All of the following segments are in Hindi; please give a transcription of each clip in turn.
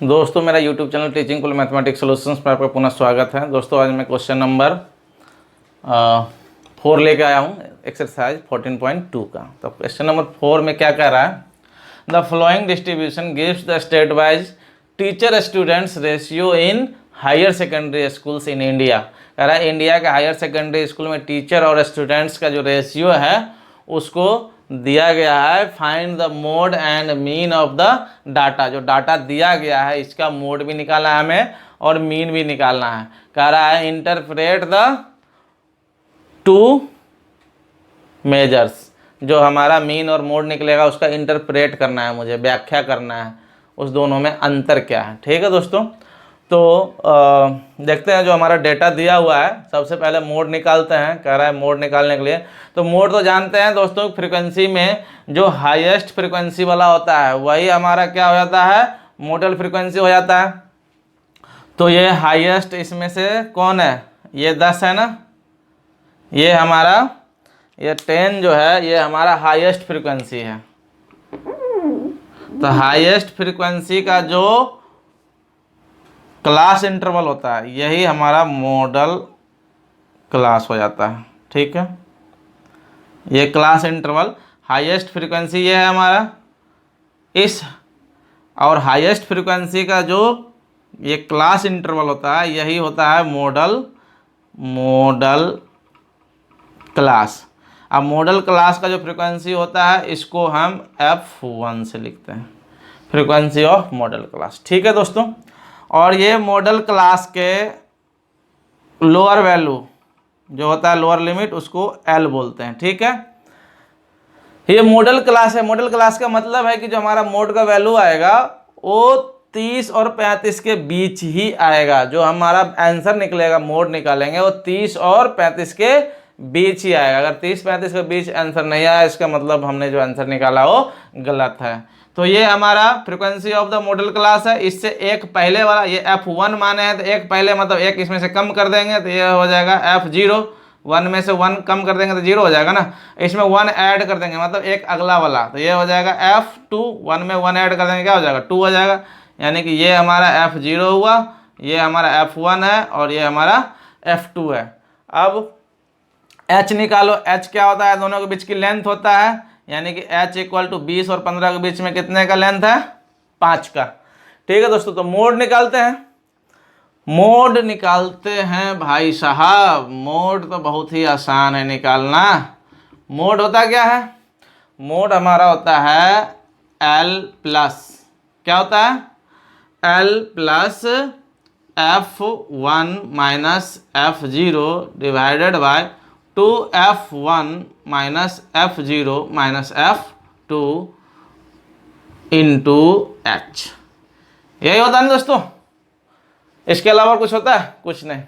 दोस्तों मेरा YouTube channel teaching cool mathematics solutions पर आपका पुनः स्वागत है। दोस्तों आज मैं क्वेश्चन नंबर 4 लेके आया हूँ एक्सरसाइज 14.2 का। तो क्वेश्चन नंबर 4 में क्या कह रहा है, the following distribution gives the state wise teacher students ratio in higher secondary schools in India. कह रहा है इंडिया के हायर सेकेंडरी स्कूल में टीचर और स्टूडेंट्स का जो रेशियो है उसको दिया गया है। Find the mode and mean of the data. जो डाटा दिया गया है इसका मोड भी निकालना है हमें और मीन भी निकालना है। कह रहा है इंटरप्रेट द टू मेजर्स। जो हमारा मीन और मोड निकलेगा उसका इंटरप्रेट करना है, मुझे व्याख्या करना है उस दोनों में अंतर क्या है। ठीक है दोस्तों, तो देखते हैं जो हमारा डेटा दिया हुआ है। सबसे पहले मोड निकालते हैं। कह रहा है मोड निकालने के लिए, तो मोड तो जानते हैं दोस्तों, फ्रीक्वेंसी में जो हाईएस्ट फ्रीक्वेंसी वाला होता है वही हमारा क्या हो जाता है, मोडल फ्रीक्वेंसी हो जाता है। तो ये हाईएस्ट इसमें से कौन है, ये 10 है ना, ये हमारा ये 10 जो है ये हमारा हाईएस्ट फ्रीक्वेंसी है। तो हाईएस्ट फ्रीक्वेंसी का जो क्लास इंटरवल होता है यही हमारा मॉडल क्लास हो जाता है। ठीक है, ये क्लास इंटरवल हाईएस्ट फ्रीक्वेंसी ये है हमारा इस, और हाईएस्ट फ्रीक्वेंसी का जो ये क्लास इंटरवल होता है यही होता है मॉडल क्लास। अब मॉडल क्लास का जो फ्रीक्वेंसी होता है इसको हम F1 से लिखते हैं, फ्रीक्वेंसी ऑफ मॉडल क्लास। ठीक है दोस्तों, और ये मॉडल क्लास के लोअर वैल्यू जो होता है लोअर लिमिट उसको L बोलते हैं। ठीक है, ये मॉडल क्लास है। मॉडल क्लास का मतलब है कि जो हमारा मोड का वैल्यू आएगा वो 30 और 35 के बीच ही आएगा। जो हमारा आंसर निकलेगा मोड निकालेंगे वो 30 और 35 के बीच ही आएगा। अगर 30-35 के बीच आंसर नहीं आया इसका मतलब हमने जो आंसर निकाला वो गलत है। तो ये हमारा frequency of the model class है। इससे एक पहले वाला ये F1 माने हैं तो एक पहले मतलब एक इसमें से कम कर देंगे तो ये हो जाएगा F0। 1 में से 1 कम कर देंगे तो 0 हो जाएगा ना। इसमें 1 ऐड कर देंगे मतलब एक अगला वाला, तो ये हो जाएगा F2। 1 में 1 ऐड कर देंगे क्या हो जाएगा 2 हो जाएगा। यानी कि ये हमारा F0 हुआ, ये हमारा F1 है और ये हमारा F2 है। अब H निकालो। H क्या होता है, दोनों के बीच की लेंथ होता है, यानी कि H इक्वल टू 20 और 15 के बीच में कितने का लेंथ है, 5 का। ठीक है दोस्तों, तो मोड निकालते हैं। मोड निकालते हैं भाई साहब। मोड तो बहुत ही आसान है निकालना। मोड होता क्या है, मोड हमारा होता है L प्लस, क्या होता है, L plus F1 minus F0 divided by 2F1 minus F0 minus F2 into H। यही होता है ना दोस्तों, इसके अलावा कुछ होता है, कुछ नहीं।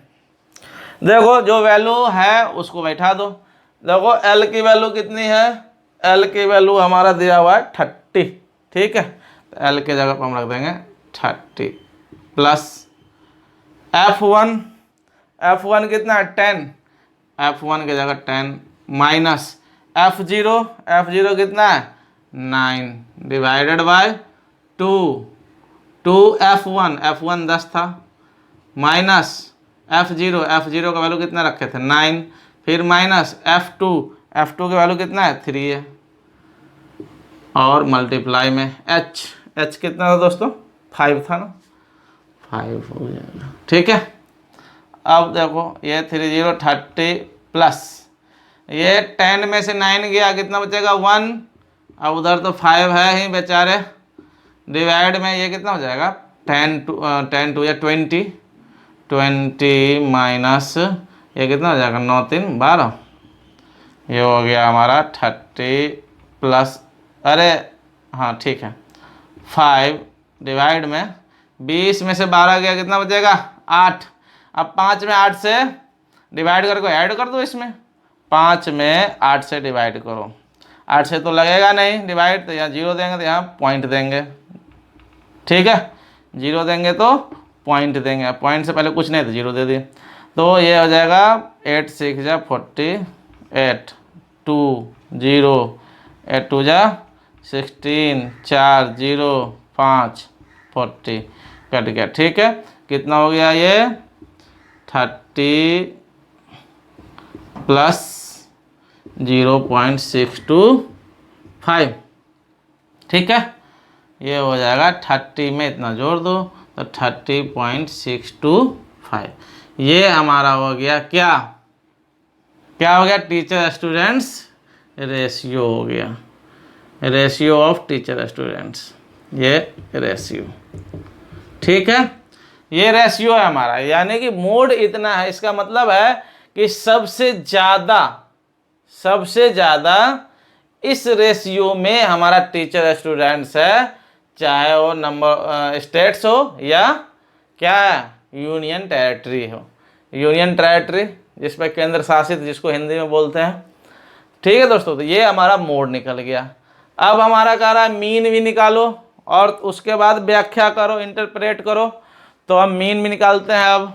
देखो जो वैल्यू है उसको बैठा दो। देखो L की वैल्यू कितनी है, L की वैल्यू हमारा दिया हुआ है 30। ठीक है, तो L के जगह पर हम रख देंगे 30 प्लस F1 कितना है 10, F1 की जगह 10 माइनस F0 कितना है 9 डिवाइडेड बाय 2F1 10 था माइनस F0 का वैल्यू कितना रखे थे 9, फिर माइनस F2 की वैल्यू कितना है 3 है, और मल्टीप्लाई में H कितना था दोस्तों 5 था ना, 5 हो जाएगा। ठीक है, अब देखो ये 30 प्लस ये 10 में से 9 गया कितना बचेगा 1, अब उधर तो 5 है ही बेचारे, डिवाइड में ये कितना हो जाएगा 10 टू या 20 माइनस ये कितना हो जाएगा 9 3 12, ये हो गया हमारा 30 प्लस, अरे हाँ ठीक है 5 डिवाइड में 20 में से 12 गया कितना बचेगा 8। अब 5 में 8 से डिवाइड करके ऐड कर दो, इसमें 5 में 8 से डिवाइड करो, 8 से तो लगेगा नहीं डिवाइड, तो यहाँ 0 देंगे तो यहाँ पॉइंट देंगे। ठीक है, 0 देंगे तो पॉइंट देंगे, पॉइंट से पहले कुछ नहीं तो 0 दे दिए, तो ये हो जाएगा 8 6 जा 48 2 0 8 2 जा 16 4 0 5 40, कट गया। ठीक है, कितना हो गया ये 30 प्लस 0.625। ठीक है, ये हो जाएगा 30 में इतना जोड़ दो तो 30.625। ये हमारा हो गया क्या, क्या हो गया, टीचर स्टूडेंट्स रेशियो हो गया, रेशियो ऑफ टीचर स्टूडेंट्स, ये रेशियो। ठीक है, ये रेशियो है हमारा, यानी कि मोड इतना है, इसका मतलब है कि सबसे ज़्यादा इस रेशियो में हमारा टीचर स्टूडेंट्स है, चाहे वो नंबर स्टेट्स हो या क्या यूनियन टेरिटरी हो, यूनियन टेरिटरी जिसमें केंद्र शासित जिसको हिंदी में बोलते हैं। ठीक है दोस्तों, तो ये हमारा मोड निकल गया। अब हमारा कह रहा है मीन भी निकालो और उसके बाद व्याख्या करो, इंटरप्रेट करो। तो हम मीन भी निकालते हैं अब।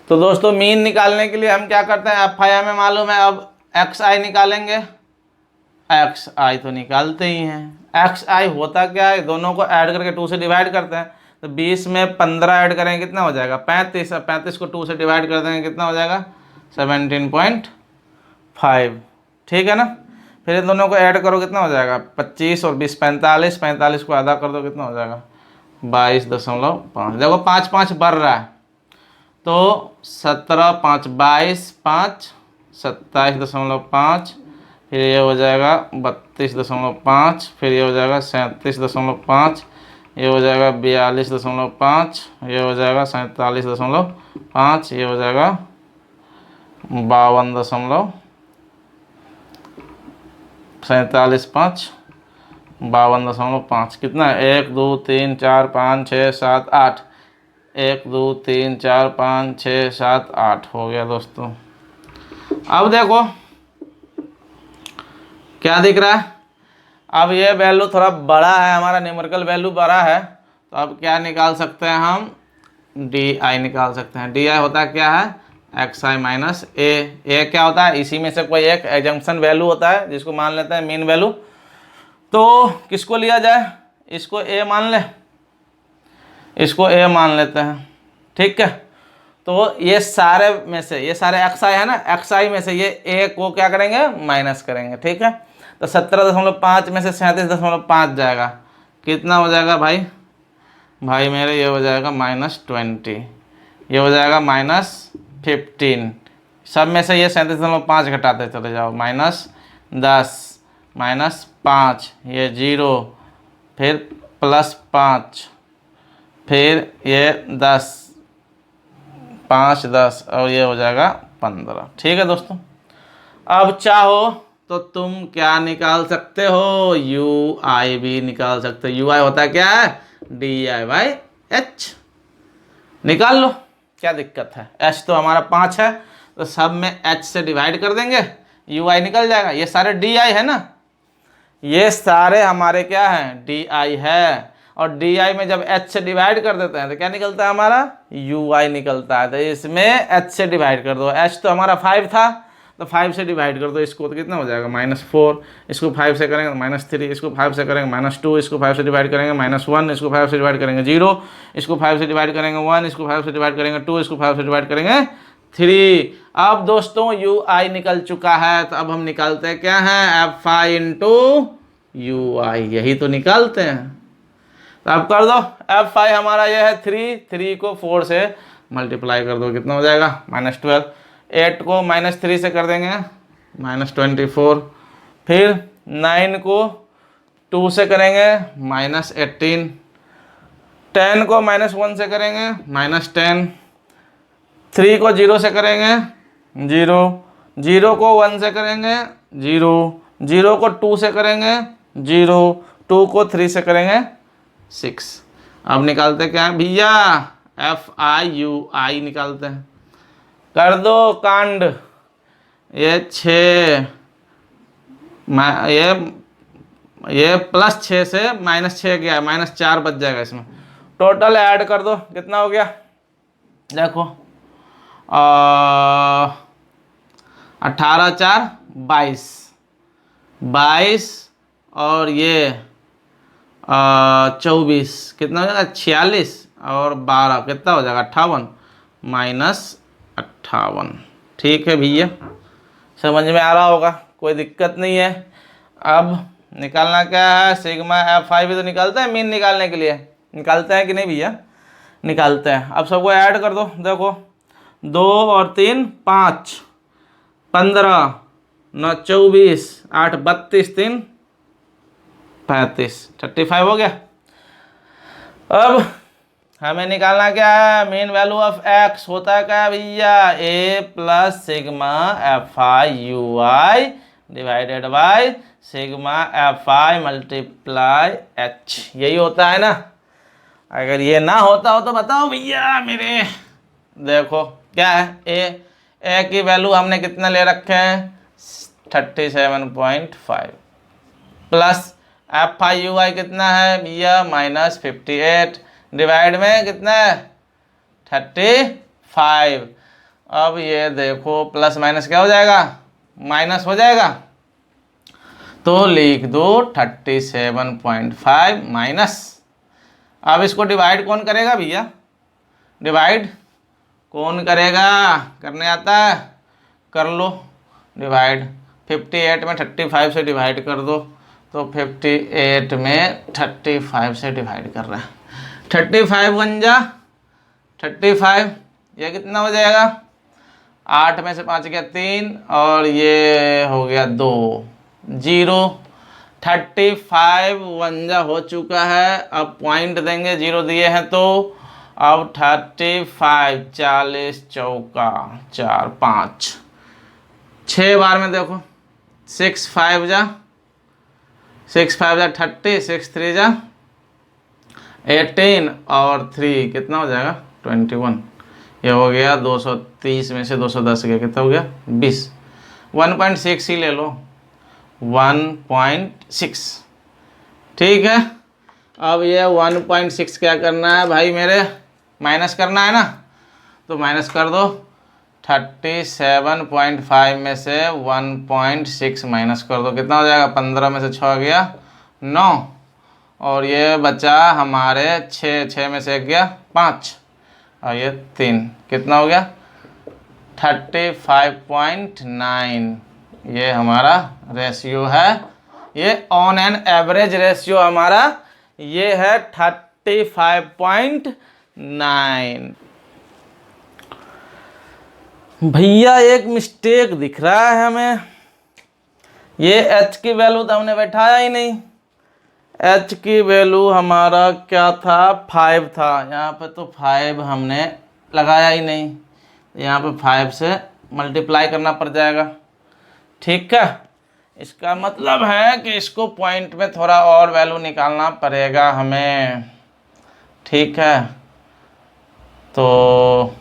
तो दोस्तों मीन निकालने के लिए हम क्या करते हैं, एफ आई हमें मालूम है, अब एक्स आई निकालेंगे। एक्स आई तो निकालते ही हैं। एक्स आई होता क्या है, दोनों को ऐड करके 2 से डिवाइड करते हैं। तो 20 में 15 ऐड करेंगे कितना हो जाएगा 35। 35 को 2 से डिवाइड कर देंगे कितना हो जाएगा 17.5। ठीक है ना, फिर इन दोनों को ऐड करो कितना हो जाएगा 25 और 20 45। 45 को आधा कर दो कितना हो जाएगा 22.5। देखो 5 5 बढ़ रहा है, तो 17 5 22 5 27.5, फिर ये हो जाएगा 32.5, फिर ये हो जाएगा 37.5, ये हो जाएगा 42.5, ये हो जाएगा 47.5, ये हो जाएगा 52.5 कितना है 1 2 3 4 5 6 7 8, 1 2 3 4 5 6 7 8 हो गया दोस्तों। अब देखो क्या दिख रहा है, अब ये वैल्यू थोड़ा बड़ा है, हमारा न्यूमेरिकल वैल्यू बड़ा है, तो अब क्या निकाल सकते हैं हम, डी आई निकाल सकते हैं। डी आई होता है क्या है, एक्स आई माइनस ए क्या होता है, इसी में से कोई एक एजम्पशन वैल्यू होता है जिसको मान लेते हैं मीन वैल्यू। तो किसको लिया जाए, इसको ए मान ले, इसको ए मान लेते हैं। ठीक है, तो ये सारे में से, ये सारे एक्स आई है ना, एक्स आई में से ये ए को क्या करेंगे माइनस करेंगे। ठीक है, तो 17.5 में से 37.5 जाएगा, कितना हो जाएगा भाई मेरे, ये हो जाएगा -20, ये हो जाएगा -15। सब में से ये 37.5 घटाते चले जाओ, -10 -5, ये 0, फिर +5, फिर ये 10 5 10 और ये हो जाएगा 15। ठीक है दोस्तों, अब चाहो तो तुम क्या निकाल सकते हो, यू आई भी निकाल सकते हो। यू आई होता है क्या है, डी आई बाई एच, निकाल लो, क्या दिक्कत है। एच तो हमारा 5 है, तो सब में एच से डिवाइड कर देंगे, यू आई निकल जाएगा। ये सारे डी आई है ना, ये सारे हमारे क्या हैं डी आई है, और डी आई में जब एच से डिवाइड कर देते हैं तो क्या निकलता है हमारा यू आई निकलता है। तो इसमें एच से डिवाइड कर दो, एच तो हमारा 5 था, तो 5 से डिवाइड कर दो इसको, तो कितना हो जाएगा -4, इसको 5 से करेंगे -3, इसको 5 से करेंगे -2, इसको 5 से डिवाइड करेंगे -1, इसको 5 से डिवाइड करेंगे 0, इसको 5 से डिवाइड करेंगे 1, इसको 5 से डिवाइड करेंगे 2, इसको 5 से डिवाइड करेंगे 3। अब दोस्तों यू आई निकल चुका है, तो अब हम निकालते हैं क्या है, एफ आई इंटू यू आई, यही तो निकालते हैं। तो अब कर दो, एफ आई हमारा ये है 3 को 4 से मल्टीप्लाई कर दो, कितना हो जाएगा -12। 8 को -3 से कर देंगे -24, फिर 9 को 2 से करेंगे -18, 10 को -1 से करेंगे -10, 3 को 0 से करेंगे 0, 0 को 1 से करेंगे 0, 0 को 2 से करेंगे 0, 2 को 3 से करेंगे 6। अब निकालते क्या है भैया, एफ आई यू आई निकालते हैं, कर दो कांड। ये 6 ये +6 से -6 गया, -4 बच जाएगा इसमें। टोटल ऐड कर दो कितना हो गया, देखो 18 4 22 और ये 24 कितना हो जाएगा 46 और 12 कितना हो जाएगा 58 -58। ठीक है भैया, समझ में आ रहा होगा, कोई दिक्कत नहीं है। अब निकालना क्या है, सिग्मा F5 भी तो निकालते हैं मीन निकालने के लिए, निकालते हैं कि नहीं भैया, निकालते हैं। अब सबको ऐड कर दो, देखो 2 और 3 5, 15 9 24 8 32 3 35, 35 हो गया। अब हमें निकालना क्या है, मीन वैल्यू ऑफ x होता है क्या भैया, a plus sigma F5 UI divided by sigma F5 multiply h, यही होता है ना। अगर ये ना होता हो तो बताओ भैया मेरे। देखो क्या है, a की वैल्यू हमने कितना ले रखे हैं 37.5 प्लस F5 कितना है भैया -58 डिवाइड में कितना है 35। अब ये देखो प्लस माइनस क्या हो जाएगा, माइनस हो जाएगा, तो लिख दो 37.5 माइनस। अब इसको डिवाइड कौन करेगा भैया, डिवाइड कौन करेगा, करने आता है, कर लो डिवाइड। 58 में 35 से डिवाइड कर दो, तो 58 में 35 से डिवाइड कर रहा है, 35 1 जा 35, ये कितना हो जाएगा 8 में से 5 गया 3 और ये हो गया 2 0। 35 1 जा हो चुका है, अब पॉइंट देंगे, 0 दिए हैं तो अब 35 40 चौका 4 5 6 बार में देखो 6 5 जा 6 5 जा 30, 6 3 जा 18 और 3 कितना हो जाएगा 21। ये हो गया 230 में से 210 गया, कितना हो गया 20। 1.6 ही ले लो, 1.6। ठीक है, अब ये 1.6 क्या करना है भाई मेरे, माइनस करना है ना, तो माइनस कर दो। 37.5 में से 1.6 माइनस कर दो, कितना हो जाएगा 15 में से 6 गया 9 और ये बचा हमारे 6 में से 1 गया 5 और ये 3, कितना हो गया 35.9। ये हमारा रेशियो है, ये ऑन एन एवरेज रेशियो हमारा ये है 35.9। भैया एक मिस्टेक दिख रहा है हमें, ये h की वैल्यू तो हमने बैठाया ही नहीं, h की वैल्यू हमारा क्या था 5 था, यहाँ पे तो 5 हमने लगाया ही नहीं, यहाँ पे 5 से मल्टीप्लाई करना पड़ जाएगा। ठीक है, इसका मतलब है कि इसको पॉइंट में थोड़ा और वैल्यू निकालना पड़ेगा हमें। ठीक है, तो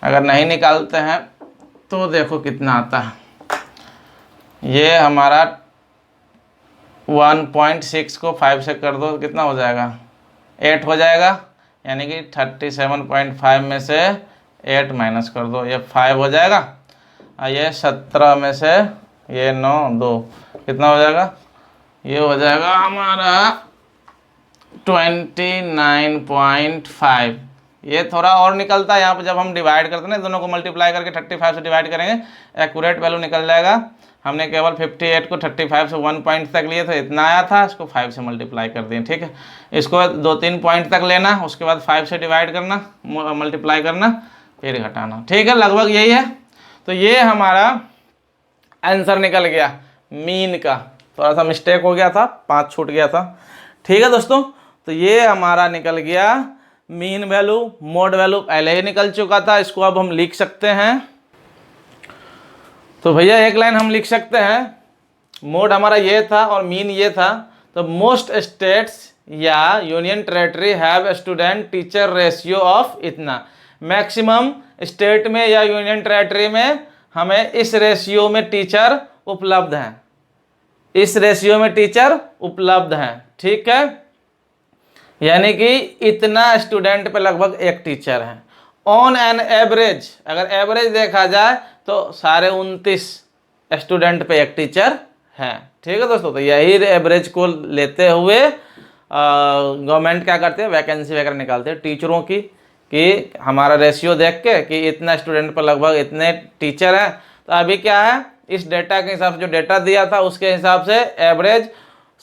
अगर नहीं निकालते हैं तो देखो कितना आता है, ये हमारा 1.6 को 5 से कर दो, कितना हो जाएगा 8 हो जाएगा, यानी कि 37.5 में से 8 माइनस कर दो, ये 5 हो जाएगा और ये 17 में से ये 9 2 कितना हो जाएगा, ये हो जाएगा हमारा 29.5। ये थोड़ा और निकलता है यहाँ पे, जब हम डिवाइड करते हैं ना दोनों को मल्टीप्लाई करके 35 से डिवाइड करेंगे एक्यूरेट वैल्यू निकल जाएगा। हमने केवल 58 को 35 से 1 पॉइंट तक लिए थे, इतना आया था, इसको 5 से मल्टीप्लाई कर दिए। ठीक है, इसको 2-3 पॉइंट तक लेना, उसके बाद 5 से डिवाइड करना, मल्टीप्लाई करना, फिर घटाना। ठीक है, लगभग यही है। तो ये हमारा आंसर निकल गया मीन का, थोड़ा सा मिस्टेक हो गया था, 5 छूट गया था। ठीक है दोस्तों, तो ये हमारा निकल गया मीन वैल्यू। मोड वैल्यू पहले ही निकल चुका था, इसको अब हम लिख सकते हैं। तो भैया एक लाइन हम लिख सकते हैं, मोड हमारा ये था और मीन ये था। तो मोस्ट स्टेट्स या union territory have student teacher ratio of इतना। मैक्सिमम स्टेट में या यूनियन टेरेटरी में हमें इस रेशियो में टीचर उपलब्ध हैं, इस रेशियो में टीचर उपलब्ध हैं। ठीक है, यानी कि इतना स्टूडेंट पे लगभग एक टीचर है। ऑन एन एवरेज, अगर एवरेज देखा जाए तो सारे 29 स्टूडेंट पे एक टीचर है। ठीक है दोस्तों, तो यही एवरेज को लेते हुए गवर्नमेंट क्या करते हैं, वैकेंसी वगैरह निकालते हैं टीचरों की, कि हमारा रेशियो देख के कि इतना स्टूडेंट पर लगभग इतने टीचर हैं। तो अभी क्या है, इस डेटा के हिसाब से, जो डेटा दिया था उसके हिसाब से एवरेज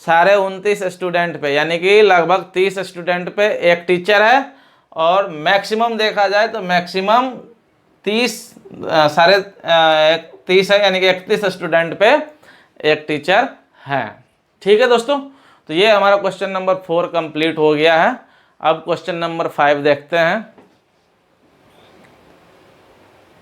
सारे 29 स्टूडेंट पे, यानी कि लगभग 30 स्टूडेंट पे एक टीचर है, और मैक्सिमम देखा जाए तो मैक्सिमम 30 सारे 30 है, यानी कि 31 स्टूडेंट पे एक टीचर है। ठीक है दोस्तों, तो ये हमारा क्वेश्चन नंबर 4 कंप्लीट हो गया है। अब क्वेश्चन नंबर 5 देखते हैं।